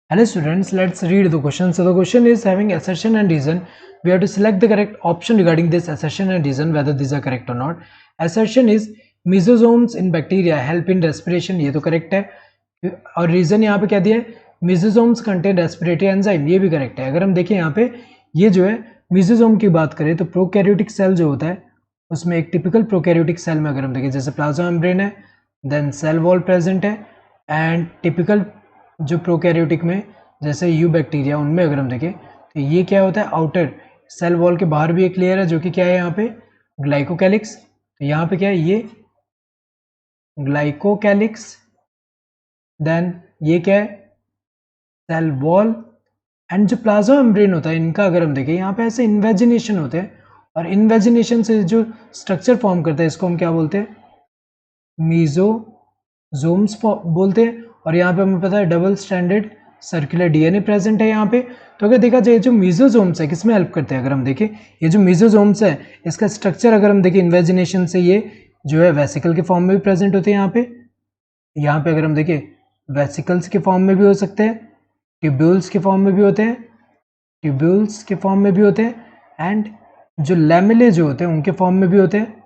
Hello students, let's read the question. So the question is having assertion and reason. We have to select the correct option regarding this assertion and reason whether these are correct or not. Assertion is mesosomes in bacteria help in respiration, ये तो correct है. और reason यहाँ पे क्या दिया है, mesosomes contain respiratory enzyme, ये भी correct है. अगर हम देखें यहाँ पे ये जो है mesosomes की बात करें तो प्रोकैरियोटिक सेल जो होता है उसमें एक टिपिकल प्रोकैरियोटिक सेल में अगर हम देखें जैसे प्लाज्मा मेम्ब्रेन है, देन सेल वॉल प्रेजेंट है, एंड टिपिकल जो प्रोकैरियोटिक में जैसे यू बैक्टीरिया उनमें अगर हम देखें तो ये क्या होता है, आउटर सेल वॉल के बाहर भी एक लेयर है जो कि क्या है यहाँ पे ग्लाइकोकैलिक्स. तो यहाँ पे क्या है ये ग्लाइकोकैलिक्स, देन ये क्या है सेल वॉल, एंड जो प्लाज्मा मेम्ब्रेन होता है इनका अगर हम देखें यहाँ पे ऐसे इन्वेजिनेशन होते हैं और इन्वेजिनेशन से जो स्ट्रक्चर फॉर्म करता है इसको हम क्या बोलते हैं, मीजोजोम्स बोलते हैं. और यहाँ पे हमें पता है double standard circular DNA present है यहाँ पे. तो अगर देखा जाए जो मीजोजोम्स है किसमें हेल्प करते हैं, अगर हम देखें ये जो मीजोजोम्स है इसका स्ट्रक्चर अगर हम देखें इन्वेजिनेशन से ये जो है वेसिकल के फॉर्म में भी प्रेजेंट होते हैं. यहाँ पे अगर हम देखें वेसिकल्स के फॉर्म में भी हो सकते हैं, ट्यूब्यूल्स के फॉर्म में भी होते हैं, एंड जो लैमेले जो होते हैं उनके फॉर्म में भी होते हैं,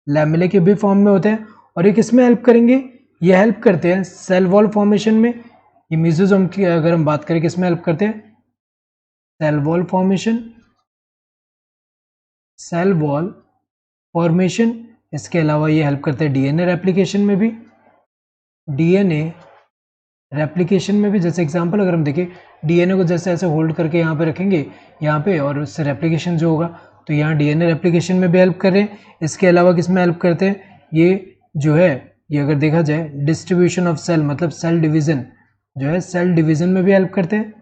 लैमेले के भी फॉर्म में होते हैं. और ये किसमें हेल्प करेंगे, ये हेल्प करते हैं सेल वॉल फॉर्मेशन में. ये मेसोसोम की अगर हम बात करें किसमें हेल्प करते हैं, सेल वॉल फॉर्मेशन. इसके अलावा ये हेल्प करते हैं डीएनए रेप्लिकेशन में भी. जैसे एग्जांपल अगर हम देखें डीएनए को जैसे ऐसे होल्ड करके यहाँ पे रखेंगे यहाँ पे और उससे रेप्लिकेशन जो होगा तो यहाँ डीएनए रेप्लिकेशन में भी हेल्प कर रहे हैं. इसके अलावा किसमें हेल्प करते हैं, ये जो है ये अगर देखा जाए डिस्ट्रीब्यूशन ऑफ सेल मतलब सेल डिवीजन जो है सेल डिवीजन में भी हेल्प करते हैं,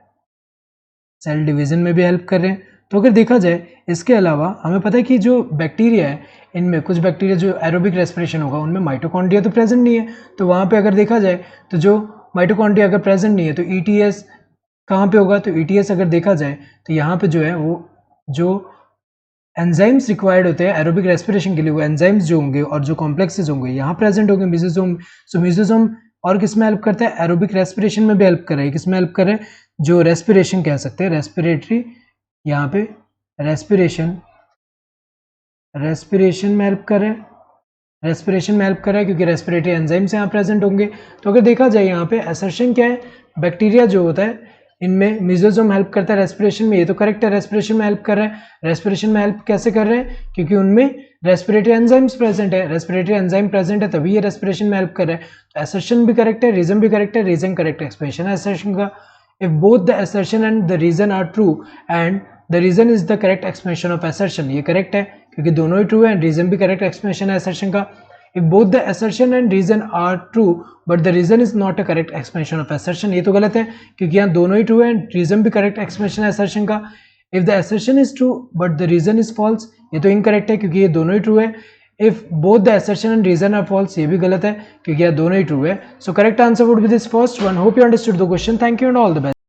कर रहे हैं. तो अगर देखा जाए इसके अलावा हमें पता है कि जो बैक्टीरिया है इनमें कुछ बैक्टीरिया जो एरोबिक रेस्पिरेशन होगा उनमें माइटोकॉन्ड्रिया तो प्रेजेंट नहीं है. तो वहाँ पे अगर देखा जाए तो जो माइटोकॉन्ड्रिया अगर प्रेजेंट नहीं है तो ईटीएस कहाँ पे होगा, तो ईटीएस अगर देखा जाए तो यहाँ पे जो है वो जो एंजाइम्स रिक्वायर्ड होते हैं एरोबिक रेस्पिरेशन के लिए वो एंजाइम्स जो होंगे और जो कॉम्प्लेक्सेस होंगे यहाँ प्रेजेंट होंगे मेसोसोम. सो मेसोसोम और किसमें हेल्प करता है, एरोबिक रेस्पिरेशन में भी हेल्प कर रहा है. किसमें हेल्प कर रहे हैं, जो रेस्पिरेशन कह सकते हैं रेस्पिरेटरी, यहाँ पे रेस्पिरेशन में हेल्प कर रहे हैं, क्योंकि रेस्पिरेटरी एंजाइम्स यहाँ प्रेजेंट होंगे. तो अगर देखा जाए यहाँ पे असर्शन क्या है, बैक्टीरिया जो होता है इनमें मेसोसोम हेल्प करता है रेस्पिरेशन में, ये तो करेक्ट है. रेस्पिरेशन में हेल्प कर रहा है. रेस्पिरेशन में हेल्प कैसे कर रहे हैं, क्योंकि उनमें रेस्पिरेटरी एंजाइम्स प्रेजेंट है, तभी ये रेस्पिरेशन में हेल्प कर रहा है. तो असर्शन भी करेक्ट है, रीजन भी करेक्ट है, रीजन करेक्ट एक्सप्रेशन है असर्शन का. If both the assertion and the reason are true and the reason is the correct expression of assertion, ये करेक्ट है क्योंकि दोनों ही ट्रू है, एंड रीजन भी करेक्ट एक्सप्रेशन है असर्शन का. If both the assertion and reason are true but the reason is not a correct explanation of assertion, ये तो गलत है क्योंकि यहाँ दोनों ही true है, reason भी correct explanation है assertion का. If the assertion is true but the reason is false, ये तो incorrect है क्योंकि ये दोनों ही true है. If both the assertion and reason are false, ये भी गलत है क्योंकि यहाँ दोनों ही true है. So correct answer would be this first one. Hope you understood the question. Thank you and all the best.